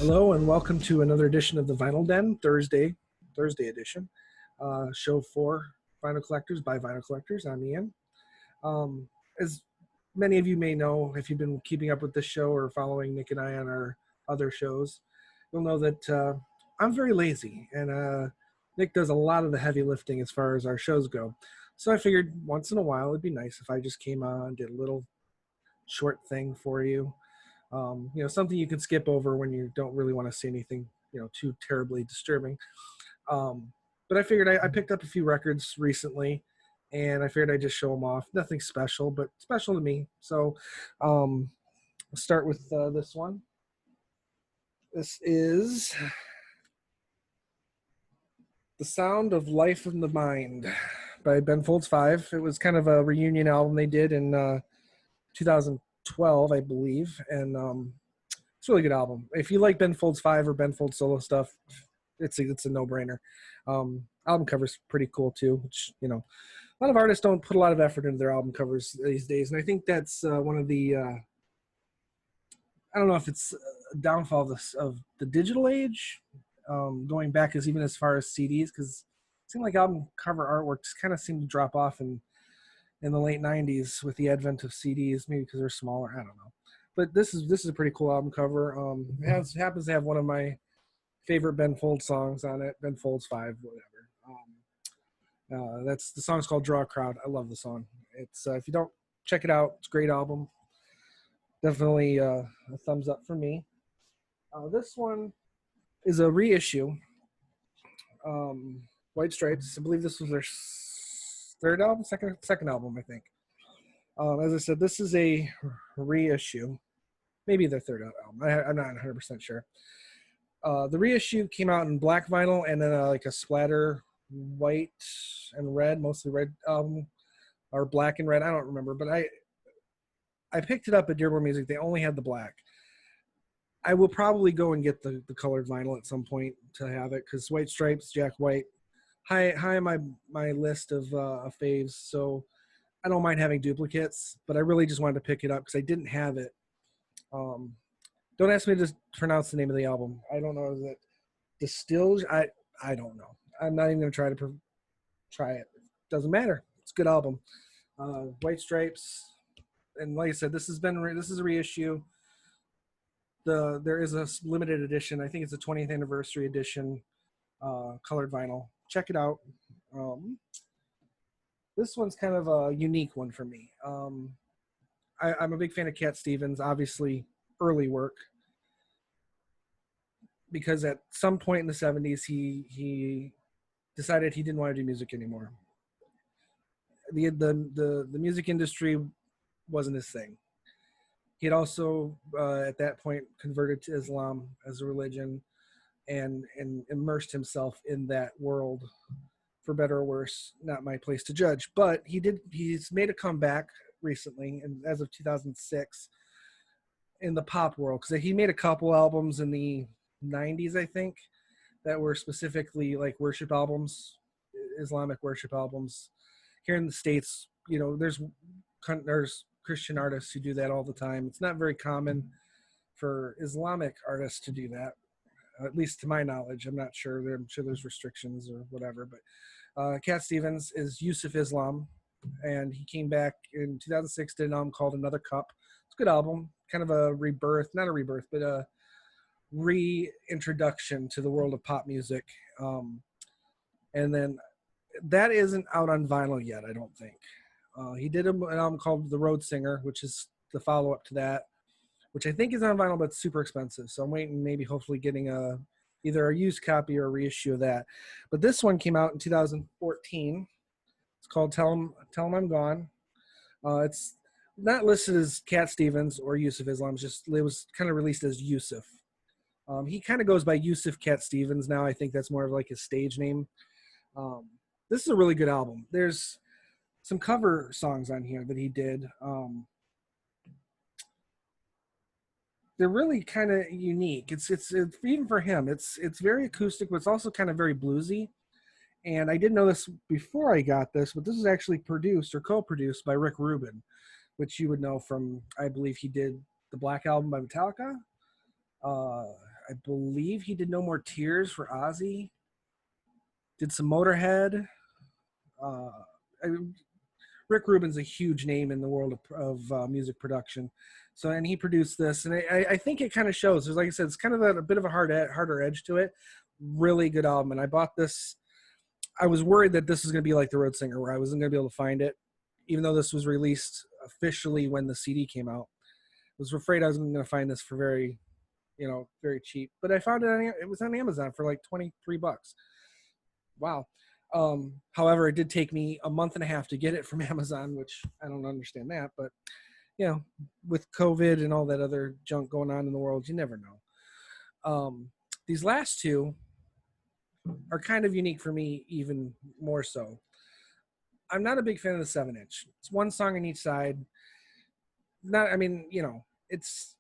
Hello and welcome to another edition of the Vinyl Den, Thursday edition. Show for Vinyl Collectors by Vinyl Collectors. I'm Ian. As many of you may know, if you've been keeping up with this show or following Nick and I on our other shows, you'll know that I'm very lazy, and Nick does a lot of the heavy lifting as far as our shows go. So I figured once in a while it'd be nice if I just came on, did a little short thing for you. Something you can skip over when you don't really want to see anything, too terribly disturbing. But I figured I picked up a few records recently, and I figured I'd just show them off. Nothing special, but special to me. So I'll start with this one. This is The Sound of Life in the Mind by Ben Folds 5. It was kind of a reunion album they did in 2012, I believe, and it's a really good album. If you like Ben Folds 5 or Ben Folds solo stuff, it's a no-brainer. Album cover's pretty cool too, which, a lot of artists don't put a lot of effort into their album covers these days, and I think that's one of the I don't know if it's a downfall of the digital age, going back as far as CDs, because it seemed like album cover artwork just kind of seemed to drop off in the late 90s with the advent of CDs, maybe because they're smaller, I don't know. But this is a pretty cool album cover. It happens to have one of my favorite Ben Folds songs on it, Ben Folds 5, whatever. The song's called Draw a Crowd. I love the song. It's if you don't check it out, it's a great album. Definitely a thumbs up for me. This one is a reissue. White Stripes. I believe this was their third album, second album, I think. As I said, this is a reissue. Maybe their third album. I'm not 100% sure. The reissue came out in black vinyl and then like a splatter white and red, mostly red album, or black and red. I don't remember, but I picked it up at Dearborn Music. They only had the black. I will probably go and get the colored vinyl at some point to have it, because White Stripes, Jack White, high on my list of faves. So I don't mind having duplicates, but I really just wanted to pick it up because I didn't have it. Don't ask me to pronounce the name of the album. I don't know. Is it Distilled? I don't know. I'm not even going to try to try it. Doesn't matter. It's a good album. White Stripes, and like I said, this is a reissue. There is a limited edition. I think it's a 20th anniversary edition, colored vinyl. Check it out. This one's kind of a unique one for me. I'm a big fan of Cat Stevens, obviously early work, because at some point in the 70s he decided he didn't want to do music anymore. The music industry wasn't his thing. He had also at that point converted to Islam as a religion and immersed himself in that world, for better or worse. Not my place to judge, but he's made a comeback recently, and as of 2006, in the pop world, because he made a couple albums in the 90s, I think, that were specifically like worship albums, Islamic worship albums. Here in the States, there's Christian artists who do that all the time. It's not very common for Islamic artists to do that, at least to my knowledge. I'm not sure. I'm sure there's restrictions or whatever, but Cat Stevens is Yusuf Islam, and he came back in 2006, did an album called Another Cup. It's a good album, kind of a rebirth, not a rebirth, but a reintroduction to the world of pop music. And then that isn't out on vinyl yet, I don't think. He did an album called The Road Singer, which is the follow-up to that, which I think is on vinyl, but it's super expensive. So I'm waiting, maybe hopefully getting either a used copy or a reissue of that. But this one came out in 2014. It's called Tell 'Em I'm Gone. It's not listed as Cat Stevens or Yusuf Islam. It was kind of released as Yusuf. He kind of goes by Yusuf Cat Stevens now. I think that's more of like his stage name. This is a really good album. There's some cover songs on here that he did. They're really kind of unique. It's even for him. It's very acoustic, but it's also kind of very bluesy. And I didn't know this before I got this, but this is actually produced or co-produced by Rick Rubin, which you would know from, I believe he did the Black Album by Metallica. I believe he did No More Tears for Ozzy. Did some Motorhead. Uh, I, Rick Rubin's a huge name in the world of music production. So, and he produced this, and I think it kind of shows. There's, like I said, it's kind of a bit of a harder edge to it. Really good album, and I bought this. I was worried that this was going to be like the Road Singer, where I wasn't going to be able to find it, even though this was released officially when the CD came out. I was afraid I was going to find this for very cheap, but I found it. It was on Amazon for like $23. Wow. However, it did take me a month and a half to get it from Amazon, which I don't understand that, but with COVID and all that other junk going on in the world, you never know. These last two are kind of unique for me, even more so. I'm not a big fan of the 7-inch. It's one song on each side. It's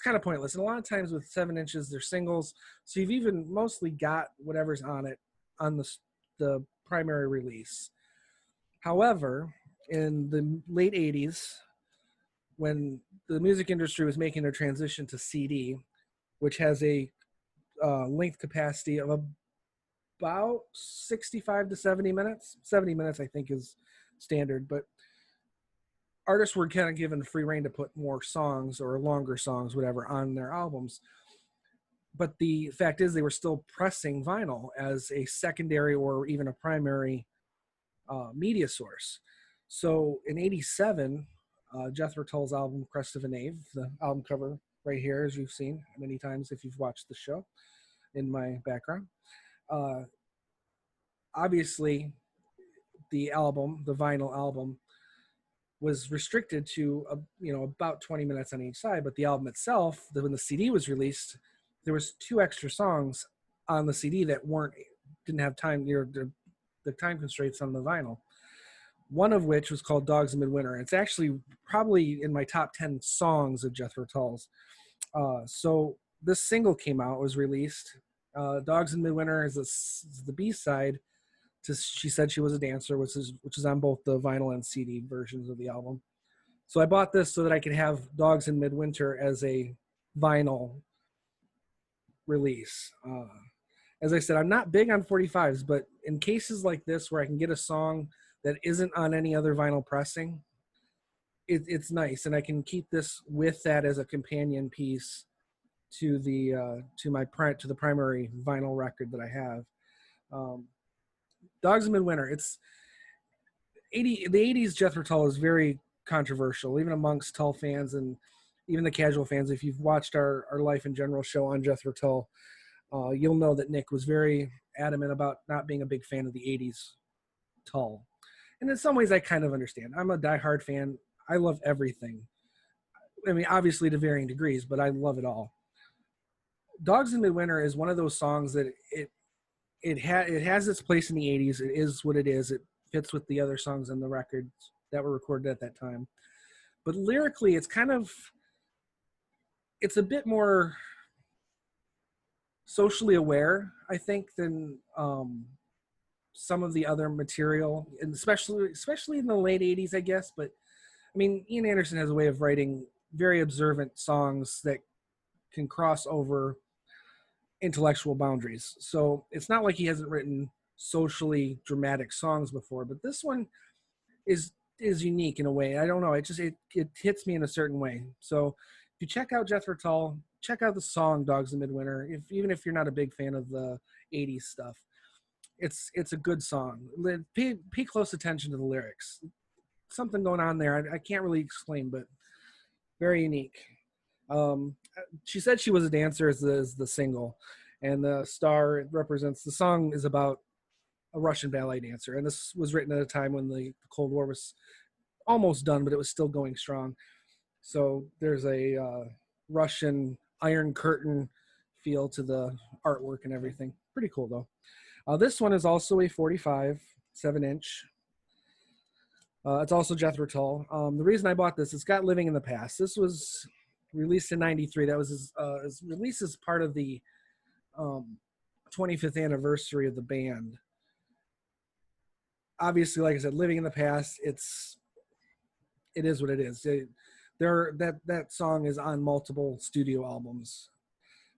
kind of pointless. And a lot of times with 7 inches, they're singles. So you've even mostly got whatever's on it on the primary release. However, in the late 80s, when the music industry was making their transition to CD, which has a length capacity of about 65 to 70 minutes. 70 minutes, I think, is standard, but artists were kind of given free rein to put more songs or longer songs, whatever, on their albums. But the fact is they were still pressing vinyl as a secondary or even a primary media source. So in 87, Jethro Tull's album, Crest of a Knave, the album cover right here, as you've seen many times if you've watched the show in my background. Obviously, the vinyl album, was restricted to about 20 minutes on each side, but the album itself, when the CD was released, there was 2 extra songs on the CD that didn't have time, the time constraints on the vinyl. One of which was called Dogs in Midwinter. It's actually probably in my top 10 songs of Jethro Tull's. So this single came out, was released. Dogs in Midwinter is the B-side to She Said She Was a Dancer, which is on both the vinyl and CD versions of the album. So I bought this so that I could have Dogs in Midwinter as a vinyl release. As I said, I'm not big on 45s, but in cases like this where I can get a song that isn't on any other vinyl pressing, it's nice, and I can keep this with that as a companion piece to the primary vinyl record that I have. Dogs in Midwinter. The 80s Jethro Tull is very controversial, even amongst Tull fans and even the casual fans. If you've watched our Life in General show on Jethro Tull, you'll know that Nick was very adamant about not being a big fan of the 80s Tull. And in some ways, I kind of understand. I'm a diehard fan. I love everything. I mean, obviously to varying degrees, but I love it all. Dogs in Midwinter is one of those songs that it has its place in the 80s. It is what it is. It fits with the other songs on the records that were recorded at that time. But lyrically, it's a bit more socially aware, I think, than some of the other material, and especially in the late 80s, I guess. But I mean, Ian Anderson has a way of writing very observant songs that can cross over intellectual boundaries. So it's not like he hasn't written socially dramatic songs before, but this one is unique in a way. I don't know. It hits me in a certain way. So if you check out Jethro Tull, check out the song Dogs in Midwinter. Even if you're not a big fan of the 80s stuff, it's a good song. Pay close attention to the lyrics. Something going on there. I can't really explain, but very unique. She Said She Was a Dancer is the single, and the star represents, the song is about a Russian ballet dancer, and this was written at a time when the Cold War was almost done, but it was still going strong. So there's a Russian Iron Curtain feel to the artwork and everything. Pretty cool though. This one is also a 45 7-inch. It's also Jethro Tull. The reason I bought this, it's got Living in the Past. This was released in 93. That was his release as part of the 25th anniversary of the band. Obviously, like I said, Living in the Past, it is what it is. That song is on multiple studio albums.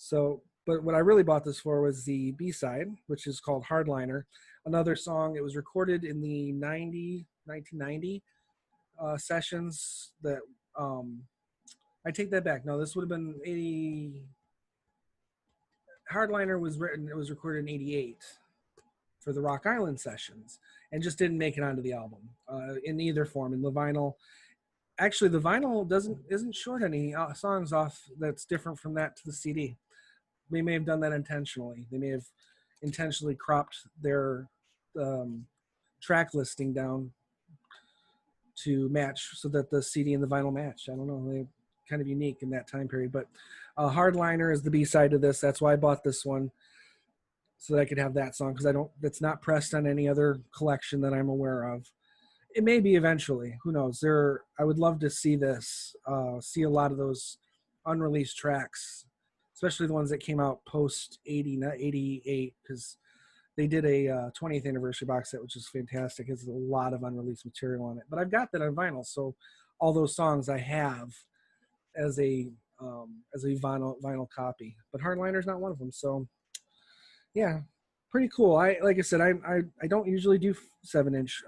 So, but what I really bought this for was the B-side, which is called Hardliner. Another song. It was recorded in the 1990 sessions that I take that back. No, this would have been 80. Hardliner was written, it was recorded in 88 for the Rock Island sessions and just didn't make it onto the album in either form. In the vinyl, actually the vinyl isn't short any songs off that's different from that to the CD. They may have done that intentionally. They may have intentionally cropped their track listing down to match so that the CD and the vinyl match. I don't know. They're kind of unique in that time period. But Hardliner is the B-side of this. That's why I bought this one, so that I could have that song, because that's not pressed on any other collection that I'm aware of. It may be eventually. Who knows? I would love to see this, see a lot of those unreleased tracks, especially the ones that came out post 88, because they did a 20th anniversary box set, which is fantastic. It's a lot of unreleased material on it. But I've got that on vinyl, so all those songs I have as a vinyl copy. But Hardliner's not one of them. So yeah, pretty cool. Like I said, I don't usually do 7-inch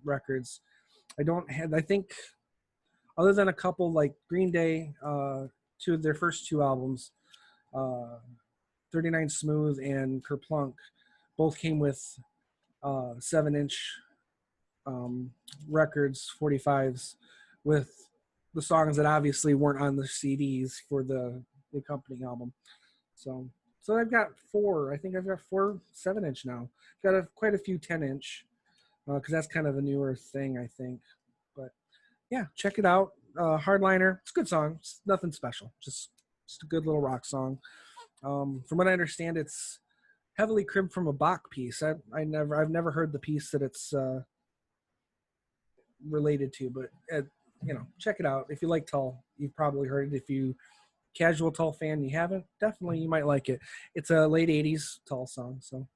records. I think other than a couple like Green Day, two of their first two albums, 39 Smooth and Kerplunk, both came with 7-inch records, 45s, with the songs that obviously weren't on the CDs for the accompanying album. So I've got four. I think I've got 4 7-inch now. Got quite a few 10-inch because that's kind of a newer thing, I think. But yeah, check it out. Hardliner. It's a good song. It's nothing special. Just a good little rock song. From what I understand, it's heavily cribbed from a Bach piece. I've never heard the piece that it's related to, but check it out. If you like Tull, you've probably heard it. If you casual Tull fan, you haven't, definitely you might like it. It's a late 80s Tull song. So,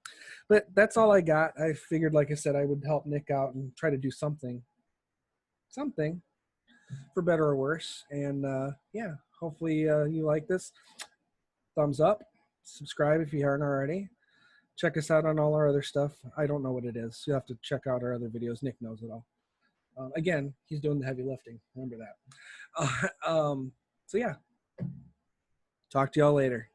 but that's all I got. I figured, like I said, I would help Nick out and try to do something for better or worse. And yeah, hopefully you like this. Thumbs up, subscribe if you aren't already. Check us out on all our other stuff. I don't know what it is. You have to check out our other videos. Nick knows it all. Again, he's doing the heavy lifting. Remember that. So yeah, talk to y'all later.